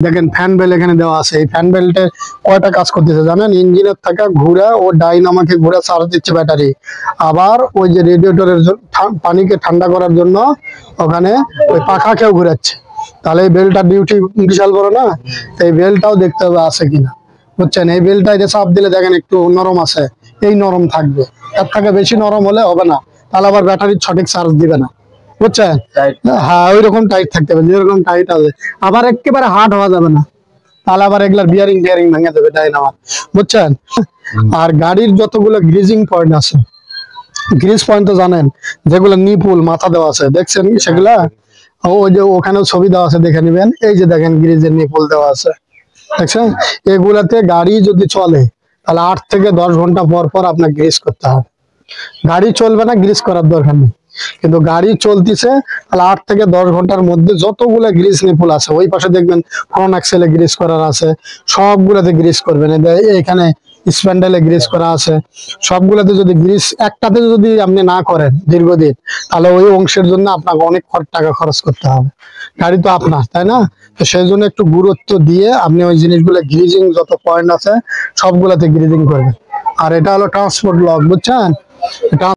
দেখেন fan belt এখানে দেওয়া আছে। এই ফ্যান বেল্টে কয়টা কাজ করতেছে জানেন? ইঞ্জিনের থাকা ঘোড়া ও ডাইনামাকে ঘোড়া চার্জ দিচ্ছে ব্যাটারি, আবার ওই যে রেডিয়েটরের পানিকে ঠান্ডা করার জন্য ওখানে ওই পাখাকেও ঘুরাচ্ছে। তাহলে এই বেল্টটার ডিউটি বিশাল বড় না? এই বেল্টটাও দেখতে হবে আছে কিনা, বুঝছেন? এই বেল্টটা এটা চাপ দিলে দেখেন একটু নরম আছে, এই নরম থাকবে। তার থেকে বেশি নরম হলে হবে না, তাহলে আবার ব্যাটারির সঠিক চার্জ দিবে না, বুঝছেন? হ্যাঁ, ওই রকম টাইট থাকতে হবে, যেরকম টাইট আছে। আবার একেবারে হার্ড হওয়া যাবে না, তাহলে আবার এগুলার বিয়ারিং টিয়ারিং ভেঙে দেবে, তাই না? বুঝছেন? আর গাড়ির যতগুলো গ্রিজিং পয়েন্ট আছে, গ্রিজ পয়েন্ট তো জানেন, যেগুলো নিপুল মাথা দেওয়া আছে, দেখছেন সেগুলা? ওই যে ওখানেও ছবি দেওয়া আছে, দেখে নিবেন। এই যে দেখেন গ্রিজের নিপুল দেওয়া আছে, দেখছেন? এগুলাতে গাড়ি যদি চলে তাহলে 8 থেকে 10 ঘন্টা পর পর আপনার গ্রিজ করতে হবে। গাড়ি চলবে না, গ্রিজ করার দরকার নেই। কিন্তু গাড়ি চলতেছে, তাহলে 8 থেকে 10 ঘন্টার মধ্যে যতগুলো গ্রিজ নিপুল আছে, ওই পাশে দেখবেন ফ্রন্ট অ্যাক্সেলে গ্রিজ করার আছে, সবগুলাতে গ্রিজ করবেন। এখানে স্প্যান্ডেলে গ্রিজ করা আছে, সবগুলাতে যদি গ্রিজ একটাতে যদি আপনি না করেন দীর্ঘদিন, তাহলে ওই অংশের জন্য আপনাকে অনেক টাকা খরচ করতে হবে। গাড়ি তো আপনার, তাই না? তো সেই জন্য একটু গুরুত্ব দিয়ে আপনি ওই জিনিসগুলো গ্রিজিং যত পয়েন্ট আছে সবগুলাতে গ্রিজিং করবেন। আর এটা হলো ট্রান্সপোর্ট লক, বুঝছেন? এটা